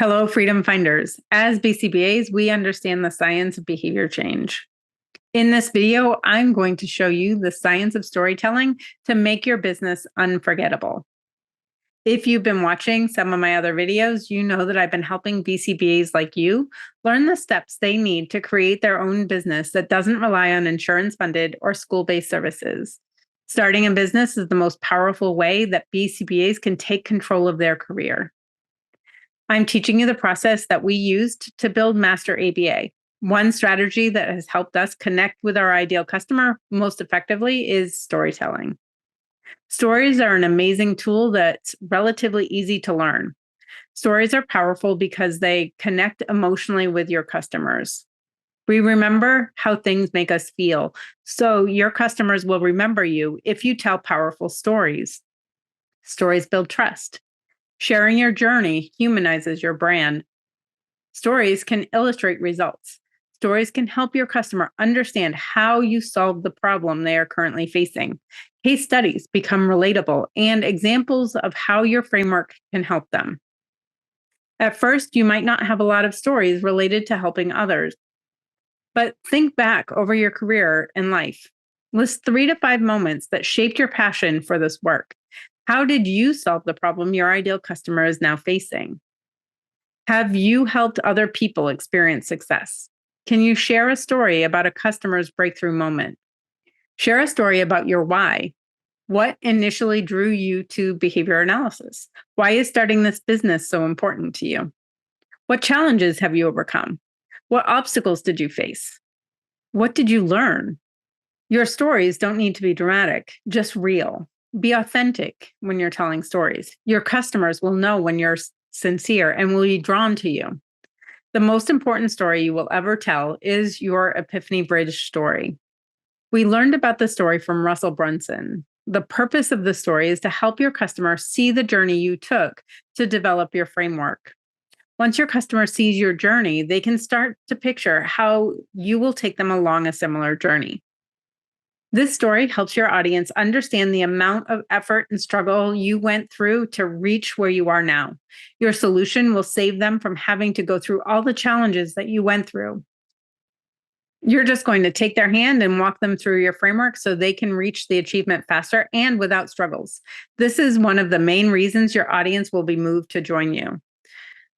Hello, Freedom Finders. As BCBAs, we understand the science of behavior change. In this video, I'm going to show you the science of storytelling to make your business unforgettable. If you've been watching some of my other videos, you know that I've been helping BCBAs like you learn the steps they need to create their own business that doesn't rely on insurance-funded or school-based services. Starting a business is the most powerful way that BCBAs can take control of their career. I'm teaching you the process that we used to build Master ABA. One strategy that has helped us connect with our ideal customer most effectively is storytelling. Stories are an amazing tool that's relatively easy to learn. Stories are powerful because they connect emotionally with your customers. We remember how things make us feel, so your customers will remember you if you tell powerful stories. Stories build trust. Sharing your journey humanizes your brand. Stories can illustrate results. Stories can help your customer understand how you solved the problem they are currently facing. Case studies become relatable and examples of how your framework can help them. At first, you might not have a lot of stories related to helping others, but think back over your career and life. List 3 to 5 moments that shaped your passion for this work. How did you solve the problem your ideal customer is now facing? Have you helped other people experience success? Can you share a story about a customer's breakthrough moment? Share a story about your why. What initially drew you to behavior analysis? Why is starting this business so important to you? What challenges have you overcome? What obstacles did you face? What did you learn? Your stories don't need to be dramatic, just real. Be authentic when you're telling stories. Your customers will know when you're sincere and will be drawn to you. The most important story you will ever tell is your Epiphany Bridge story. We learned about the story from Russell Brunson. The purpose of the story is to help your customer see the journey you took to develop your framework. Once your customer sees your journey, they can start to picture how you will take them along a similar journey. This story helps your audience understand the amount of effort and struggle you went through to reach where you are now. Your solution will save them from having to go through all the challenges that you went through. You're just going to take their hand and walk them through your framework so they can reach the achievement faster and without struggles. This is one of the main reasons your audience will be moved to join you.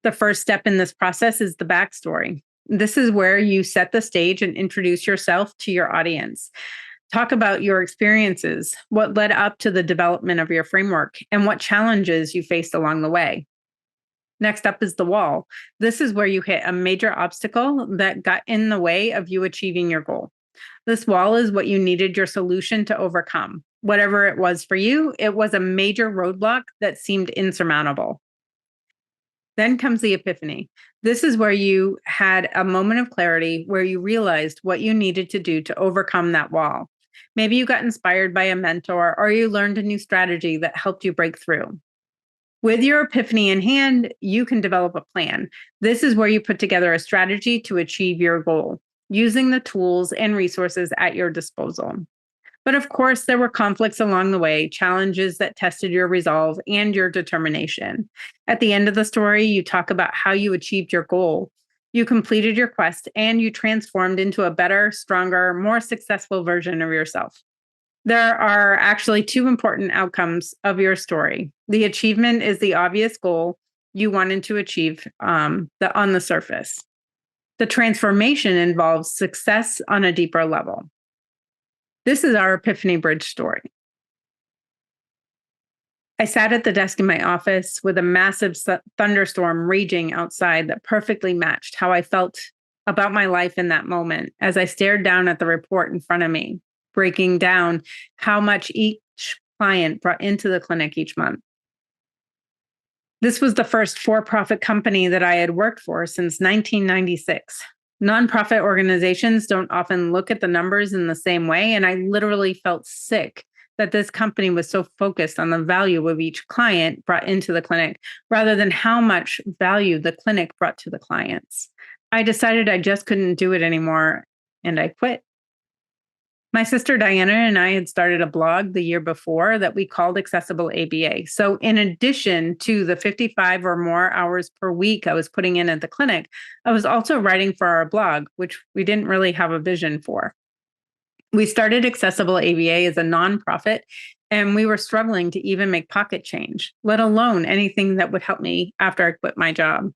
The first step in this process is the backstory. This is where you set the stage and introduce yourself to your audience. Talk about your experiences, what led up to the development of your framework, and what challenges you faced along the way. Next up is the wall. This is where you hit a major obstacle that got in the way of you achieving your goal. This wall is what you needed your solution to overcome. Whatever it was for you, it was a major roadblock that seemed insurmountable. Then comes the epiphany. This is where you had a moment of clarity where you realized what you needed to do to overcome that wall. Maybe you got inspired by a mentor or you learned a new strategy that helped you break through. With your epiphany in hand, you can develop a plan. This is where you put together a strategy to achieve your goal, using the tools and resources at your disposal. But of course, there were conflicts along the way, challenges that tested your resolve and your determination. At the end of the story, you talk about how you achieved your goal. You completed your quest and you transformed into a better, stronger, more successful version of yourself. There are actually 2 important outcomes of your story. The achievement is the obvious goal you wanted to achieve on the surface. The transformation involves success on a deeper level. This is our Epiphany Bridge story. I sat at the desk in my office with a massive thunderstorm raging outside that perfectly matched how I felt about my life in that moment as I stared down at the report in front of me, breaking down how much each client brought into the clinic each month. This was the first for-profit company that I had worked for since 1996. Nonprofit organizations don't often look at the numbers in the same way, and I literally felt sick that this company was so focused on the value of each client brought into the clinic rather than how much value the clinic brought to the clients. I decided I just couldn't do it anymore, and I quit. My sister Diana and I had started a blog the year before that we called Accessible ABA. So, in addition to the 55 or more hours per week I was putting in at the clinic, I was also writing for our blog, which we didn't really have a vision for. We started Accessible ABA as a nonprofit, and we were struggling to even make pocket change, let alone anything that would help me after I quit my job.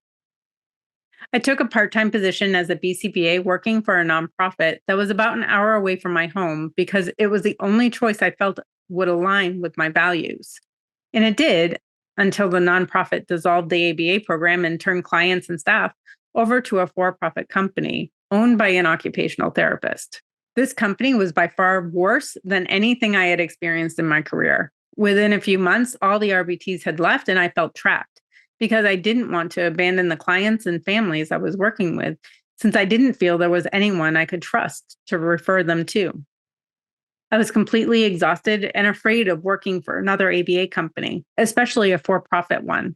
I took a part time position as a BCBA working for a nonprofit that was about an hour away from my home because it was the only choice I felt would align with my values. And it did until the nonprofit dissolved the ABA program and turned clients and staff over to a for profit company owned by an occupational therapist. This company was by far worse than anything I had experienced in my career. Within a few months, all the RBTs had left and I felt trapped because I didn't want to abandon the clients and families I was working with, since I didn't feel there was anyone I could trust to refer them to. I was completely exhausted and afraid of working for another ABA company, especially a for profit one.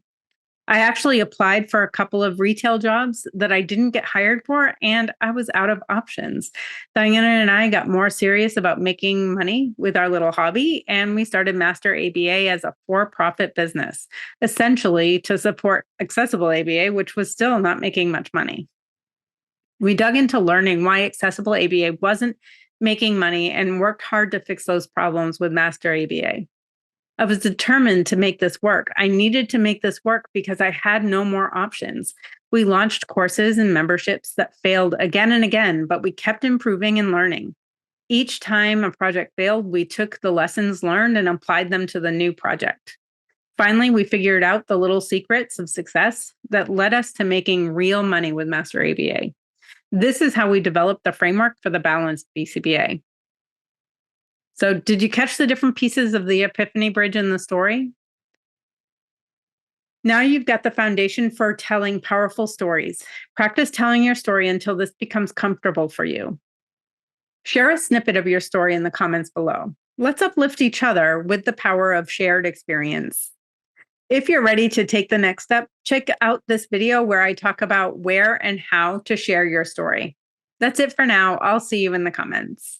I actually applied for a couple of retail jobs that I didn't get hired for, and I was out of options. Diana and I got more serious about making money with our little hobby, and we started Master ABA as a for profit business, essentially to support Accessible ABA, which was still not making much money. We dug into learning why Accessible ABA wasn't making money and worked hard to fix those problems with Master ABA. I was determined to make this work. I needed to make this work because I had no more options. We launched courses and memberships that failed again and again, but we kept improving and learning. Each time a project failed, we took the lessons learned and applied them to the new project. Finally, we figured out the little secrets of success that led us to making real money with Master ABA. This is how we developed the framework for the balanced BCBA. So, did you catch the different pieces of the Epiphany Bridge in the story? Now you've got the foundation for telling powerful stories. Practice telling your story until this becomes comfortable for you. Share a snippet of your story in the comments below. Let's uplift each other with the power of shared experience. If you're ready to take the next step, check out this video where I talk about where and how to share your story. That's it for now. I'll see you in the comments.